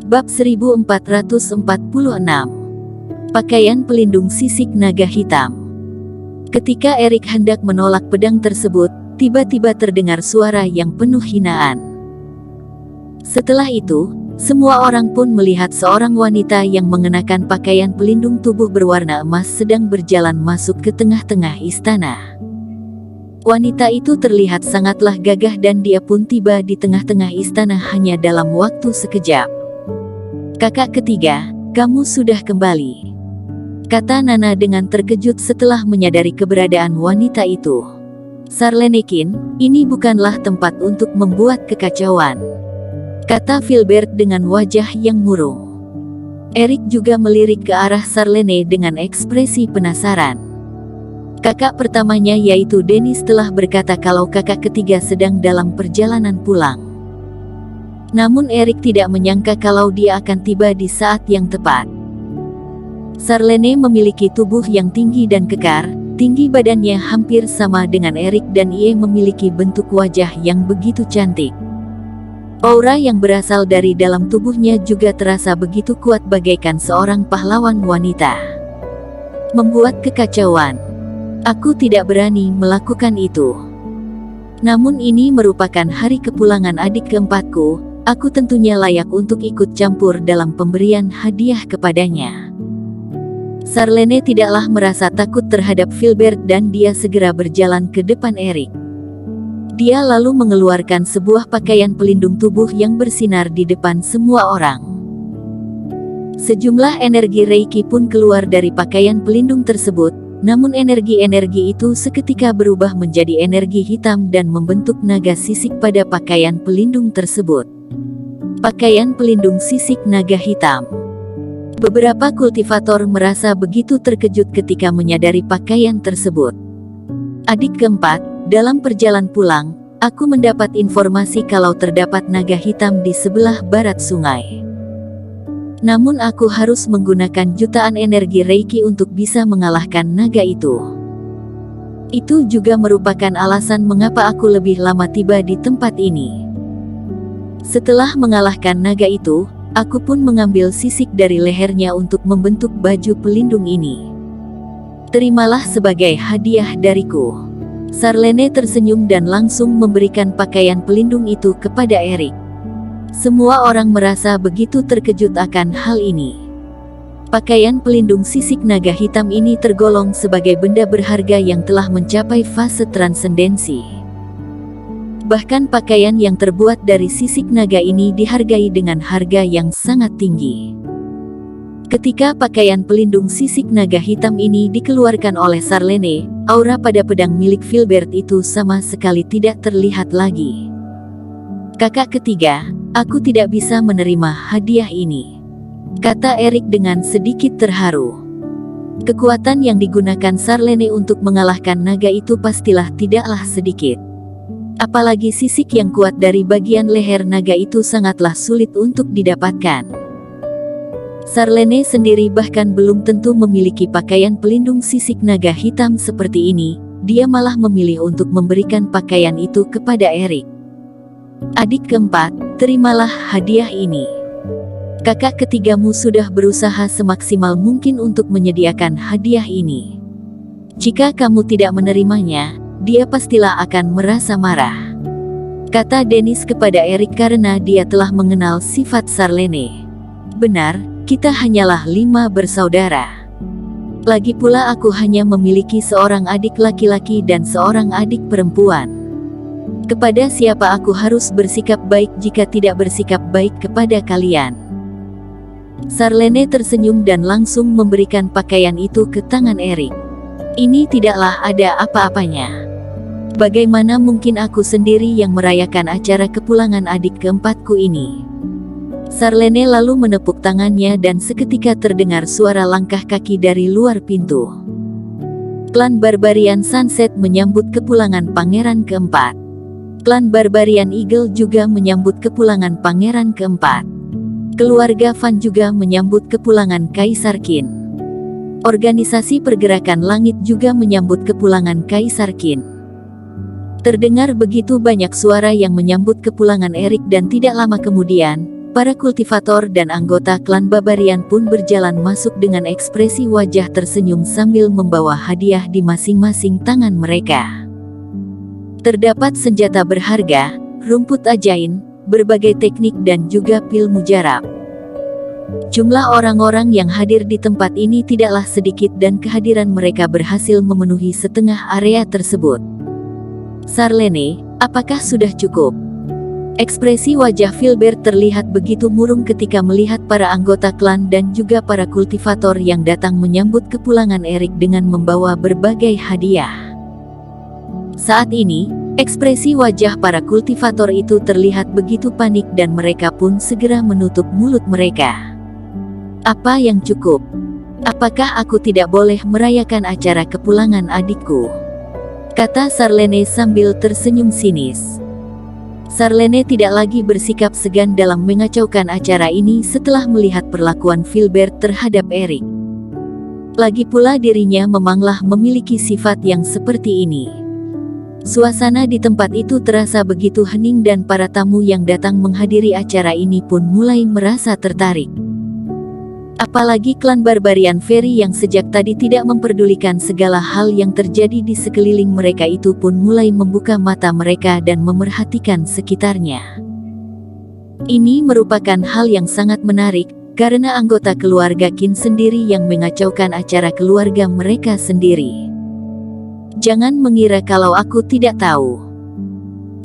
Bab 1446. Pakaian pelindung sisik naga hitam. Ketika Erik hendak menolak pedang tersebut, tiba-tiba terdengar suara yang penuh hinaan. Setelah itu, semua orang pun melihat seorang wanita yang mengenakan pakaian pelindung tubuh berwarna emas sedang berjalan masuk ke tengah-tengah istana. Wanita itu terlihat sangatlah gagah dan dia pun tiba di tengah-tengah istana hanya dalam waktu sekejap. "Kakak ketiga, kamu sudah kembali," kata Nana dengan terkejut setelah menyadari keberadaan wanita itu. "Sarlenekin, ini bukanlah tempat untuk membuat kekacauan," kata Filbert dengan wajah yang murung. Erik juga melirik ke arah Sarlene dengan ekspresi penasaran. Kakak pertamanya yaitu Dennis telah berkata kalau kakak ketiga sedang dalam perjalanan pulang. Namun Erik tidak menyangka kalau dia akan tiba di saat yang tepat. Sarlene memiliki tubuh yang tinggi dan kekar, tinggi badannya hampir sama dengan Erik dan ia memiliki bentuk wajah yang begitu cantik. Aura yang berasal dari dalam tubuhnya juga terasa begitu kuat bagaikan seorang pahlawan wanita. Membuat kekacauan. Aku tidak berani melakukan itu. Namun ini merupakan hari kepulangan adik keempatku. Aku tentunya layak untuk ikut campur dalam pemberian hadiah kepadanya. Sarlene tidaklah merasa takut terhadap Filbert dan dia segera berjalan ke depan Erik. Dia lalu mengeluarkan sebuah pakaian pelindung tubuh yang bersinar di depan semua orang. Sejumlah energi Reiki pun keluar dari pakaian pelindung tersebut, namun energi-energi itu seketika berubah menjadi energi hitam dan membentuk naga sisik pada pakaian pelindung tersebut. Pakaian pelindung sisik naga hitam. Beberapa kultivator merasa begitu terkejut ketika menyadari pakaian tersebut. Adik keempat, dalam perjalanan pulang, aku mendapat informasi kalau terdapat naga hitam di sebelah barat sungai. Namun aku harus menggunakan jutaan energi Reiki untuk bisa mengalahkan naga itu. Itu juga merupakan alasan mengapa aku lebih lama tiba di tempat ini. Setelah mengalahkan naga itu, aku pun mengambil sisik dari lehernya untuk membentuk baju pelindung ini. Terimalah sebagai hadiah dariku. Sarlene tersenyum dan langsung memberikan pakaian pelindung itu kepada Erik. Semua orang merasa begitu terkejut akan hal ini. Pakaian pelindung sisik naga hitam ini tergolong sebagai benda berharga yang telah mencapai fase transendensi. Bahkan pakaian yang terbuat dari sisik naga ini dihargai dengan harga yang sangat tinggi. Ketika pakaian pelindung sisik naga hitam ini dikeluarkan oleh Sarlene, aura pada pedang milik Filbert itu sama sekali tidak terlihat lagi. "Kakak ketiga, aku tidak bisa menerima hadiah ini," kata Erik dengan sedikit terharu. Kekuatan yang digunakan Sarlene untuk mengalahkan naga itu pastilah tidaklah sedikit. Apalagi sisik yang kuat dari bagian leher naga itu sangatlah sulit untuk didapatkan. Sarlene sendiri bahkan belum tentu memiliki pakaian pelindung sisik naga hitam seperti ini, dia malah memilih untuk memberikan pakaian itu kepada Erik. "Adik keempat, terimalah hadiah ini. Kakak ketigamu sudah berusaha semaksimal mungkin untuk menyediakan hadiah ini. Jika kamu tidak menerimanya, dia pastilah akan merasa marah," kata Dennis kepada Erik karena dia telah mengenal sifat Sarlene. "Benar, kita hanyalah 5 bersaudara. Lagi pula aku hanya memiliki seorang adik laki-laki dan seorang adik perempuan. Kepada siapa aku harus bersikap baik jika tidak bersikap baik kepada kalian?" Sarlene tersenyum dan langsung memberikan pakaian itu ke tangan Erik. "Ini tidaklah ada apa-apanya. Bagaimana mungkin aku sendiri yang merayakan acara kepulangan adik keempatku ini?" Sarlene lalu menepuk tangannya dan seketika terdengar suara langkah kaki dari luar pintu. Klan Barbarian Sunset menyambut kepulangan pangeran keempat. Klan Barbarian Eagle juga menyambut kepulangan pangeran keempat. Keluarga Van juga menyambut kepulangan Kaisar Qin. Organisasi Pergerakan Langit juga menyambut kepulangan Kaisar Qin. Terdengar begitu banyak suara yang menyambut kepulangan Erik dan tidak lama kemudian, para kultivator dan anggota klan Barbarian pun berjalan masuk dengan ekspresi wajah tersenyum sambil membawa hadiah di masing-masing tangan mereka. Terdapat senjata berharga, rumput ajaib, berbagai teknik dan juga pil mujarab. Jumlah orang-orang yang hadir di tempat ini tidaklah sedikit dan kehadiran mereka berhasil memenuhi setengah area tersebut. Sarlene, apakah sudah cukup? Ekspresi wajah Filbert terlihat begitu murung ketika melihat para anggota klan dan juga para kultivator yang datang menyambut kepulangan Erik dengan membawa berbagai hadiah. Saat ini, ekspresi wajah para kultivator itu terlihat begitu panik dan mereka pun segera menutup mulut mereka. Apa yang cukup? Apakah aku tidak boleh merayakan acara kepulangan adikku? Kata Sarlene sambil tersenyum sinis. Sarlene tidak lagi bersikap segan dalam mengacaukan acara ini setelah melihat perlakuan Filbert terhadap Erik. Lagi pula dirinya memanglah memiliki sifat yang seperti ini. Suasana di tempat itu terasa begitu hening dan para tamu yang datang menghadiri acara ini pun mulai merasa tertarik. Apalagi klan Barbarian Fairy yang sejak tadi tidak memperdulikan segala hal yang terjadi di sekeliling mereka itu pun mulai membuka mata mereka dan memerhatikan sekitarnya. Ini merupakan hal yang sangat menarik, karena anggota keluarga Qin sendiri yang mengacaukan acara keluarga mereka sendiri. Jangan mengira kalau aku tidak tahu.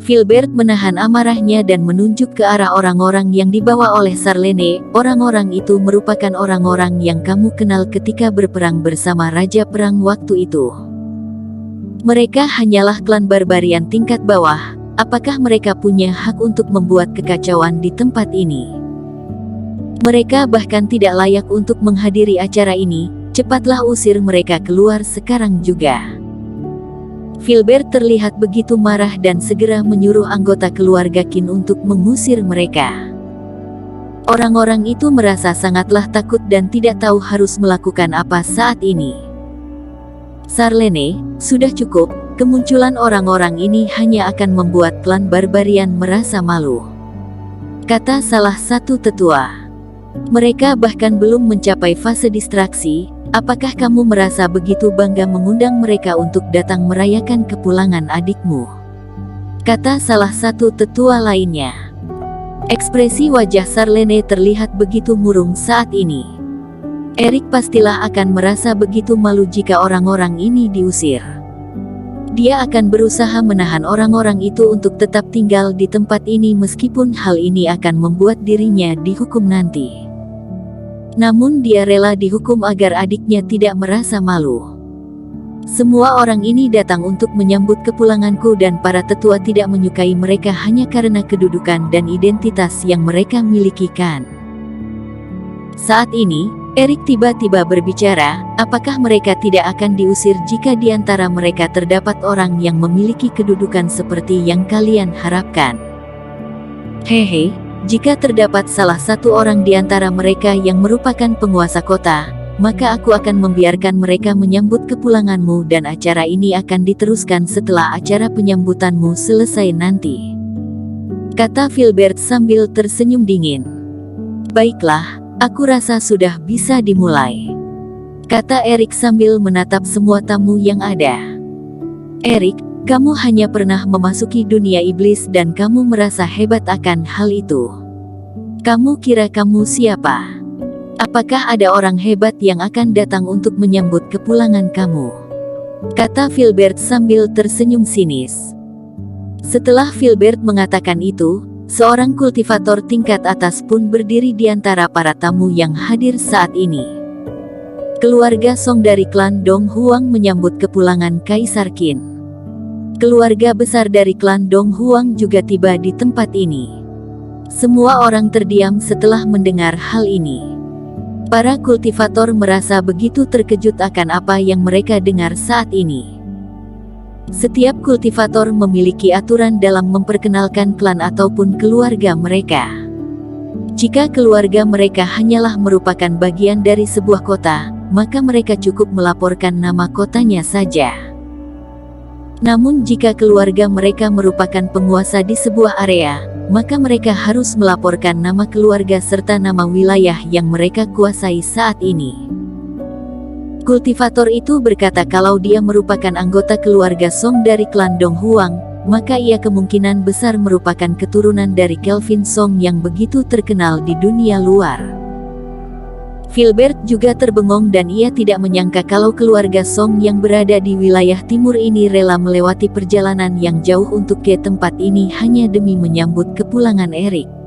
Filbert menahan amarahnya dan menunjuk ke arah orang-orang yang dibawa oleh Sarlene. Orang-orang itu merupakan orang-orang yang kamu kenal ketika berperang bersama Raja Perang waktu itu. Mereka hanyalah klan Barbarian tingkat bawah. Apakah mereka punya hak untuk membuat kekacauan di tempat ini? Mereka bahkan tidak layak untuk menghadiri acara ini. Cepatlah usir mereka keluar sekarang juga. Filbert terlihat begitu marah dan segera menyuruh anggota keluarga Qin untuk mengusir mereka. Orang-orang itu merasa sangatlah takut dan tidak tahu harus melakukan apa saat ini. Sarlene, sudah cukup, kemunculan orang-orang ini hanya akan membuat klan Barbarian merasa malu. Kata salah satu tetua. Mereka bahkan belum mencapai fase distraksi. Apakah kamu merasa begitu bangga mengundang mereka untuk datang merayakan kepulangan adikmu? Kata salah satu tetua lainnya. Ekspresi wajah Sarlene terlihat begitu murung saat ini. Erik pastilah akan merasa begitu malu jika orang-orang ini diusir. Dia akan berusaha menahan orang-orang itu untuk tetap tinggal di tempat ini meskipun hal ini akan membuat dirinya dihukum nanti. Namun dia rela dihukum agar adiknya tidak merasa malu. Semua orang ini datang untuk menyambut kepulanganku dan para tetua tidak menyukai mereka hanya karena kedudukan dan identitas yang mereka miliki kan. Saat ini, Erik tiba-tiba berbicara, apakah mereka tidak akan diusir jika di antara mereka terdapat orang yang memiliki kedudukan seperti yang kalian harapkan? Hehe. Jika terdapat salah satu orang di antara mereka yang merupakan penguasa kota, maka aku akan membiarkan mereka menyambut kepulanganmu dan acara ini akan diteruskan setelah acara penyambutanmu selesai nanti. Kata Filbert sambil tersenyum dingin. Baiklah, aku rasa sudah bisa dimulai. Kata Erik sambil menatap semua tamu yang ada. Erik, kamu hanya pernah memasuki dunia iblis dan kamu merasa hebat akan hal itu. Kamu kira kamu siapa? Apakah ada orang hebat yang akan datang untuk menyambut kepulangan kamu? Kata Filbert sambil tersenyum sinis. Setelah Filbert mengatakan itu, seorang kultivator tingkat atas pun berdiri di antara para tamu yang hadir saat ini. Keluarga Song dari klan Dong Huang menyambut kepulangan Kaisar Qin. Keluarga besar dari klan Dong Huang juga tiba di tempat ini. Semua orang terdiam setelah mendengar hal ini. Para kultivator merasa begitu terkejut akan apa yang mereka dengar saat ini. Setiap kultivator memiliki aturan dalam memperkenalkan klan ataupun keluarga mereka. Jika keluarga mereka hanyalah merupakan bagian dari sebuah kota, maka mereka cukup melaporkan nama kotanya saja. Namun jika keluarga mereka merupakan penguasa di sebuah area, maka mereka harus melaporkan nama keluarga serta nama wilayah yang mereka kuasai saat ini. Kultivator itu berkata kalau dia merupakan anggota keluarga Song dari klan Dong Huang, maka ia kemungkinan besar merupakan keturunan dari Kelvin Song yang begitu terkenal di dunia luar. Filbert juga terbengong dan ia tidak menyangka kalau keluarga Song yang berada di wilayah timur ini rela melewati perjalanan yang jauh untuk ke tempat ini hanya demi menyambut kepulangan Erik.